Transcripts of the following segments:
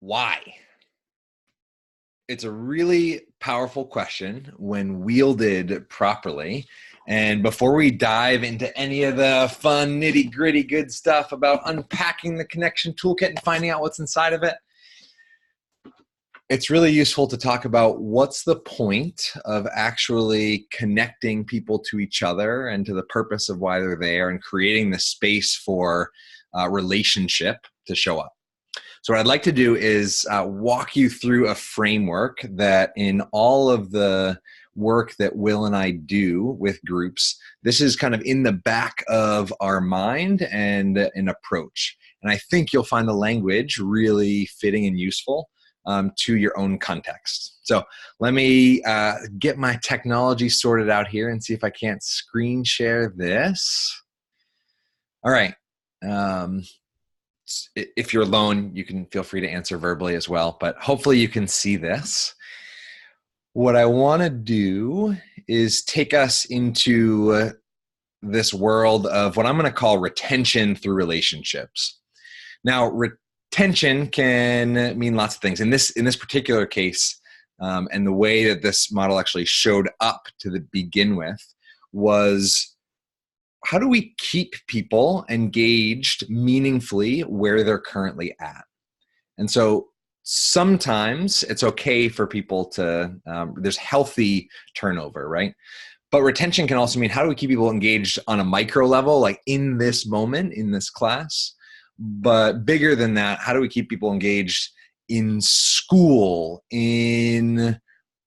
Why? It's a really powerful question when wielded properly. And before we dive into any of the fun, nitty gritty good stuff about unpacking the connection toolkit and finding out what's inside of it, it's really useful to talk about what's the point of actually connecting people to each other and to the purpose of why they're there and creating the space for relationship to show up. So what I'd like to do is walk you through a framework that in all of the work that Will and I do with groups, this is kind of in the back of our mind and an approach. And I think you'll find the language really fitting and useful to your own context. So let me get my technology sorted out here and see if I can't screen share this. All right. If you're alone, you can feel free to answer verbally as well, but hopefully you can see this. What I want to do is take us into this world of what I'm going to call retention through relationships. Now, retention can mean lots of things. In this particular case, and the way that this model actually showed up to begin with was, how do we keep people engaged meaningfully where they're currently at? And so sometimes it's okay for people to, there's healthy turnover, right? But retention can also mean, how do we keep people engaged on a micro level, like in this moment, in this class? But bigger than that, how do we keep people engaged in school, in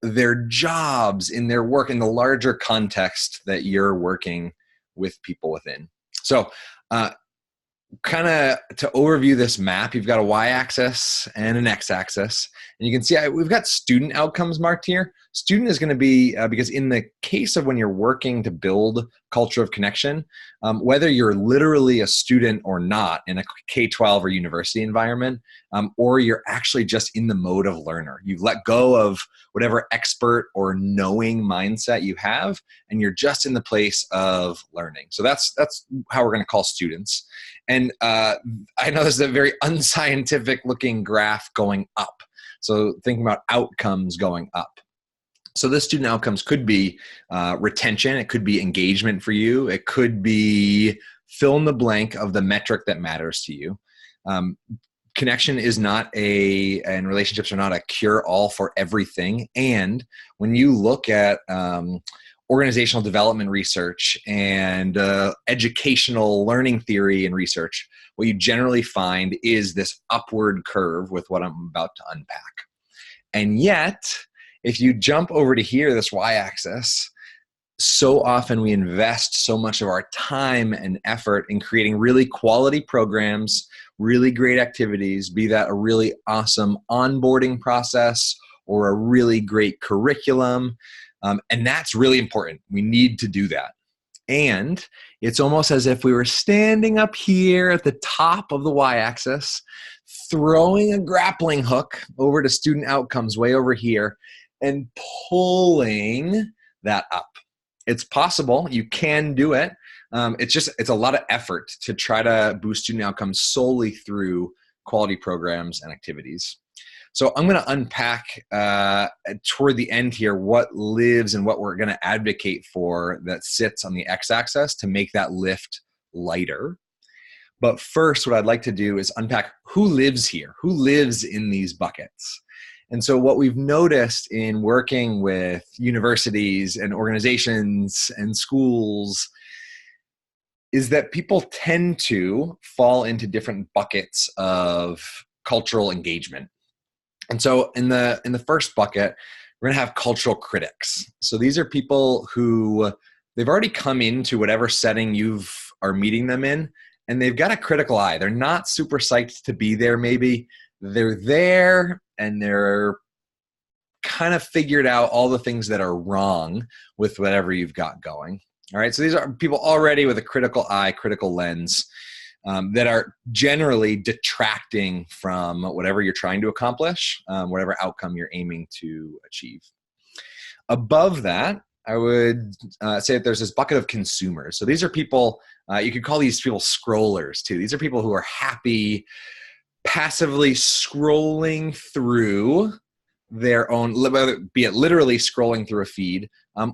their jobs, in their work, in the larger context that you're working with people within? So kind of to overview this map, you've got a y-axis and an x-axis. And you can see we've got student outcomes marked here. Student is going to be, because in the case of when you're working to build culture of connection, whether you're literally a student or not in a K-12 or university environment, or you're actually just in the mode of learner. You've let go of whatever expert or knowing mindset you have, and you're just in the place of learning. So that's how we're going to call students. And I know this is a very unscientific looking graph going up. So thinking about outcomes going up. So this student outcomes could be retention. It could be engagement for you. It could be fill in the blank of the metric that matters to you. Connection is not and relationships are not a cure-all for everything. And when you look at organizational development research and educational learning theory and research, what you generally find is this upward curve with what I'm about to unpack. And yet, if you jump over to here, this y-axis, so often we invest so much of our time and effort in creating really quality programs, really great activities, be that a really awesome onboarding process or a really great curriculum. And that's really important. We need to do that. And it's almost as if we were standing up here at the top of the y-axis, throwing a grappling hook over to student outcomes way over here and pulling that up. It's possible. You can do it. It's a lot of effort to try to boost student outcomes solely through quality programs and activities. So I'm going to unpack toward the end here what lives and what we're going to advocate for that sits on the x-axis to make that lift lighter. But first, what I'd like to do is unpack who lives here, who lives in these buckets. And so what we've noticed in working with universities and organizations and schools is that people tend to fall into different buckets of cultural engagement. And so in the first bucket, we're going to have cultural critics. So these are people who they've already come into whatever setting you are meeting them in, and they've got a critical eye. They're not super psyched to be there maybe. They're there and they're kind of figured out all the things that are wrong with whatever you've got going. All right, so these are people already with a critical eye, critical lens, that are generally detracting from whatever you're trying to accomplish, whatever outcome you're aiming to achieve. Above that, I would say that there's this bucket of consumers. So these are people, you could call these people scrollers too. These are people who are happy passively scrolling through their own, be it literally scrolling through a feed,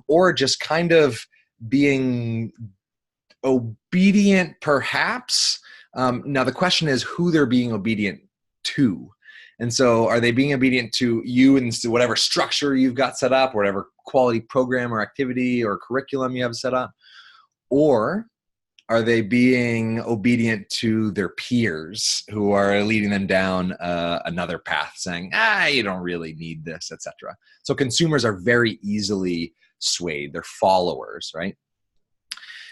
or just kind of being obedient, perhaps. Now, the question is who they're being obedient to. And so are they being obedient to you and whatever structure you've got set up, whatever quality program or activity or curriculum you have set up? Or are they being obedient to their peers who are leading them down another path, saying, you don't really need this, etc.? So consumers are very easily swayed. They're followers, right?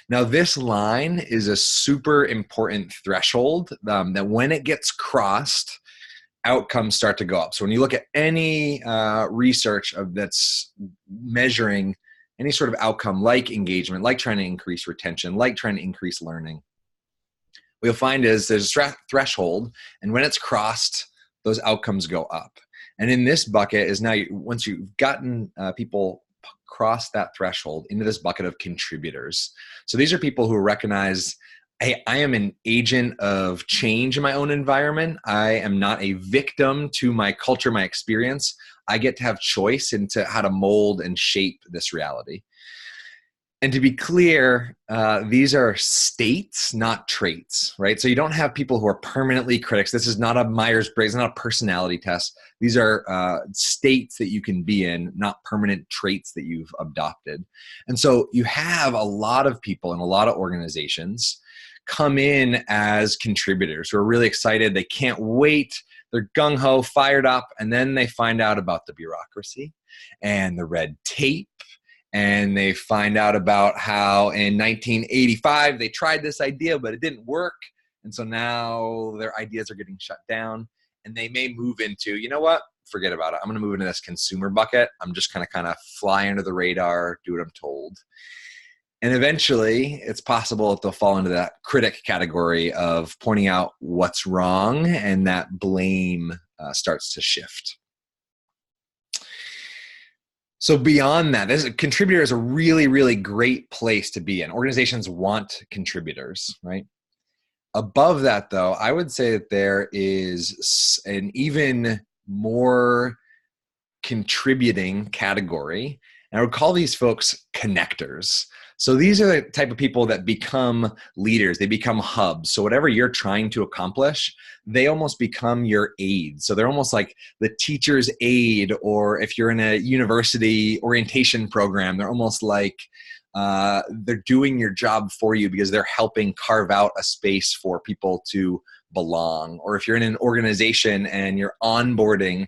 Now, this line is a super important threshold that when it gets crossed, outcomes start to go up. So when you look at any research that's measuring any sort of outcome like engagement, like trying to increase retention, like trying to increase learning, what you'll find is there's a threshold, and when it's crossed, those outcomes go up. And in this bucket is now, once you've gotten people cross that threshold into this bucket of contributors. So these are people who recognize, hey, I am an agent of change in my own environment. I am not a victim to my culture, my experience. I get to have choice into how to mold and shape this reality. And to be clear, these are states, not traits, right? So you don't have people who are permanently critics. This is not a Myers-Briggs, not a personality test. These are states that you can be in, not permanent traits that you've adopted. And so you have a lot of people in a lot of organizations come in as contributors who are really excited. They can't wait. They're gung-ho, fired up, and then they find out about the bureaucracy and the red tape. And they find out about how in 1985 they tried this idea, but it didn't work. And so now their ideas are getting shut down. And they may move into, you know what? Forget about it. I'm going to move into this consumer bucket. I'm just going to kind of fly under the radar, do what I'm told. And eventually, it's possible that they'll fall into that critic category of pointing out what's wrong, and that blame starts to shift. So beyond that, a contributor is a really, really great place to be in. Organizations want contributors, right? Above that, though, I would say that there is an even more contributing category, and I would call these folks connectors. So these are the type of people that become leaders. They become hubs. So whatever you're trying to accomplish, they almost become your aid. So they're almost like the teacher's aide, or if you're in a university orientation program, they're almost like they're doing your job for you because they're helping carve out a space for people to belong. Or if you're in an organization and you're onboarding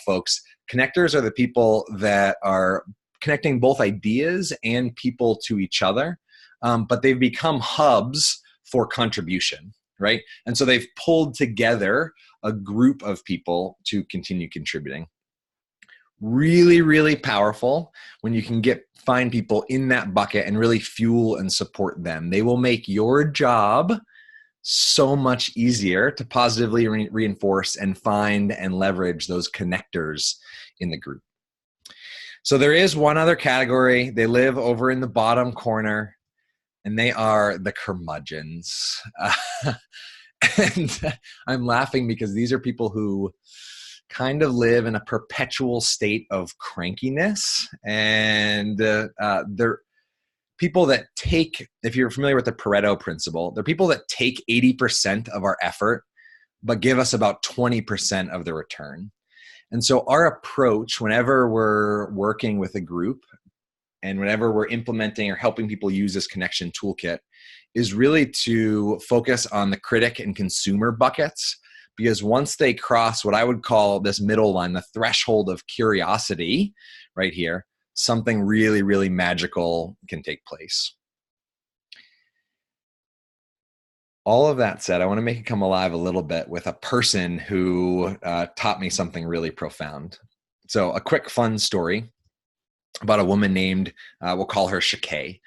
folks, connectors are the people that are connecting both ideas and people to each other, but they've become hubs for contribution, right? And so they've pulled together a group of people to continue contributing. Really, really powerful when you can find people in that bucket and really fuel and support them. They will make your job so much easier to positively reinforce and find and leverage those connectors in the group. So there is one other category. They live over in the bottom corner, and they are the curmudgeons. And I'm laughing because these are people who kind of live in a perpetual state of crankiness. And they're people that take, if you're familiar with the Pareto principle, they're people that take 80% of our effort, but give us about 20% of the return. And so our approach, whenever we're working with a group and whenever we're implementing or helping people use this connection toolkit, is really to focus on the critic and consumer buckets. Because once they cross what I would call this middle line, the threshold of curiosity right here, something really, really magical can take place. All of that said, I want to make it come alive a little bit with a person who taught me something really profound. So a quick fun story about a woman named, we'll call her Shakay.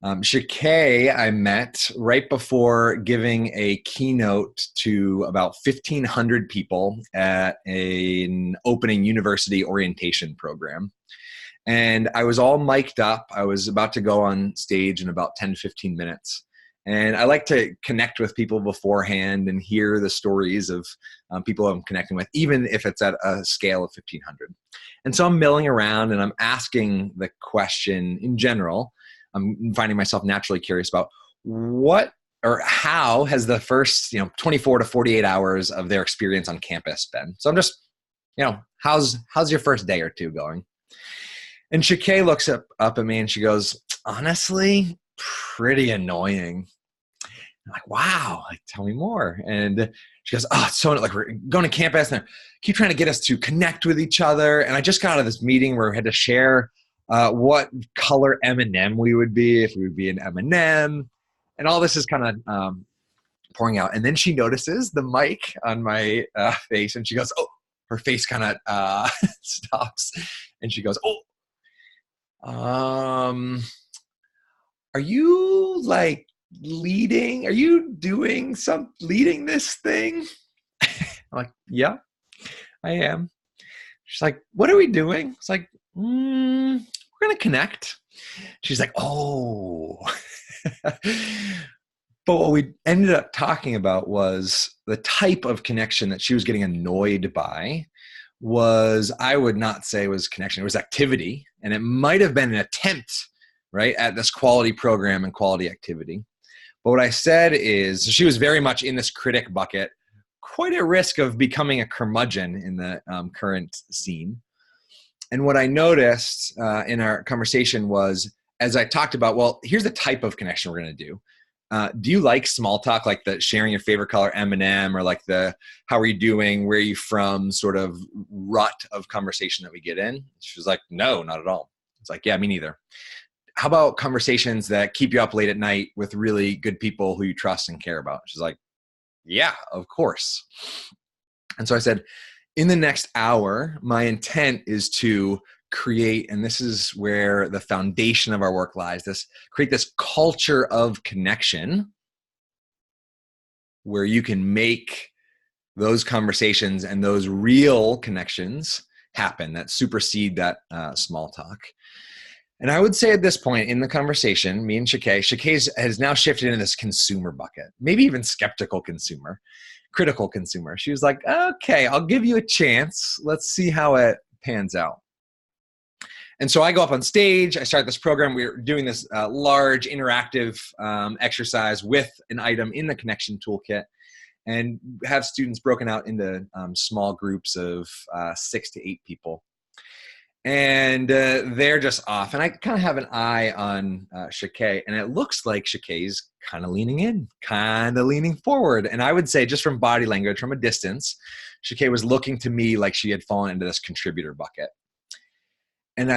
Shakay I met right before giving a keynote to about 1,500 people at an opening university orientation program. And I was all mic'd up. I was about to go on stage in about 10 to 15 minutes. And I like to connect with people beforehand and hear the stories of people I'm connecting with, even if it's at a scale of 1,500. And so I'm milling around and I'm asking the question in general. I'm finding myself naturally curious about what or how has the first 24 to 48 hours of their experience on campus been. So I'm just, how's your first day or two going? And Shakay looks up at me and she goes, honestly, pretty annoying. I'm like, wow, like, tell me more. And she goes, oh, it's so like we're going to campus and keep trying to get us to connect with each other. And I just got out of this meeting where we had to share what color M&M we would be, if we would be an M&M. And all this is kind of pouring out. And then she notices the mic on my face and she goes, oh, her face kind of stops. And she goes, oh, are you like leading? Are you doing leading this thing? I'm like, yeah, I am. She's like, what are we doing? It's like, we're going to connect. She's like, oh. But what we ended up talking about was the type of connection that she was getting annoyed by was, I would not say was connection. It was activity. And it might have been an attempt, right, at this quality program and quality activity. But what I said is, she was very much in this critic bucket, quite at risk of becoming a curmudgeon in the current scene. And what I noticed in our conversation was, as I talked about, well, here's the type of connection we're going to do. Do you like small talk, like the sharing your favorite color M&M, or like the how are you doing, where are you from sort of rut of conversation that we get in? She was like, no, not at all. It's like, yeah, me neither. How about conversations that keep you up late at night with really good people who you trust and care about? She's like, yeah, of course. And so I said, in the next hour, my intent is to create, and this is where the foundation of our work lies, create this culture of connection where you can make those conversations and those real connections happen that supersede that small talk. And I would say at this point in the conversation, me and Shakay has now shifted into this consumer bucket, maybe even skeptical consumer, critical consumer. She was like, okay, I'll give you a chance. Let's see how it pans out. And so I go up on stage, I start this program. We're doing this large interactive exercise with an item in the connection toolkit, and have students broken out into small groups of 6 to 8 people. And they're just off. And I kind of have an eye on Shakay, and it looks like Shakay's kind of leaning in, kind of leaning forward. And I would say, just from body language, from a distance, Shakay was looking to me like she had fallen into this contributor bucket. And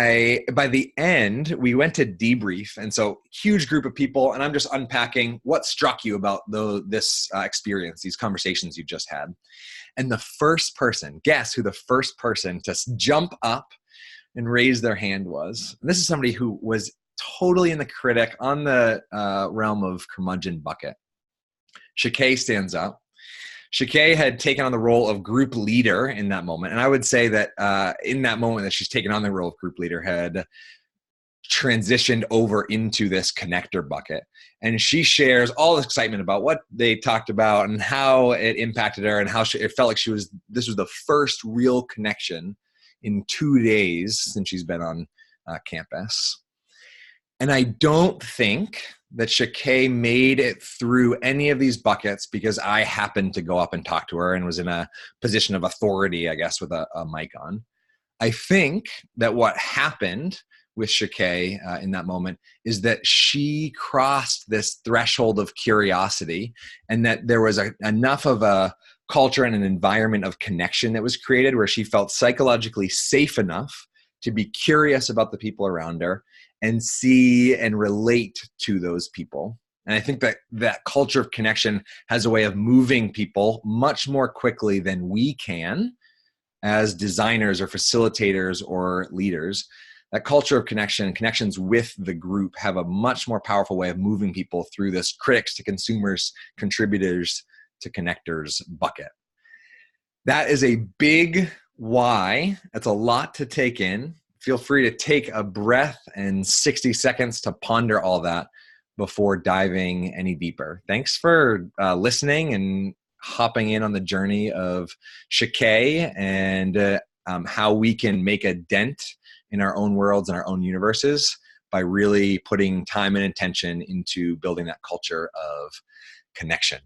by the end, we went to debrief. And so huge group of people, and I'm just unpacking what struck you about this experience, these conversations you just had. And the first person, guess who the first person to jump up and raise their hand was? And this is somebody who was totally in the critic, on the realm of curmudgeon bucket. Shakay stands up. Shakay had taken on the role of group leader in that moment. And I would say that in that moment that she's taken on the role of group leader, had transitioned over into this connector bucket. And she shares all this excitement about what they talked about and how it impacted her, and how it felt like this was the first real connection in 2 days since she's been on campus. And I don't think that Shakay made it through any of these buckets because I happened to go up and talk to her and was in a position of authority, I guess, with a mic on. I think that what happened with Shakay in that moment is that she crossed this threshold of curiosity, and that there was enough of a culture and an environment of connection that was created where she felt psychologically safe enough to be curious about the people around her and see and relate to those people. And I think that culture of connection has a way of moving people much more quickly than we can as designers or facilitators or leaders. That culture of connection and connections with the group have a much more powerful way of moving people through this critics to consumers, contributors to connectors bucket. That is a big why. That's a lot to take in. Feel free to take a breath and 60 seconds to ponder all that. before diving any deeper. Thanks for listening and hopping in on the journey of Shike and how we can make a dent in our own worlds and our own universes by really putting time and attention into building that culture of connection.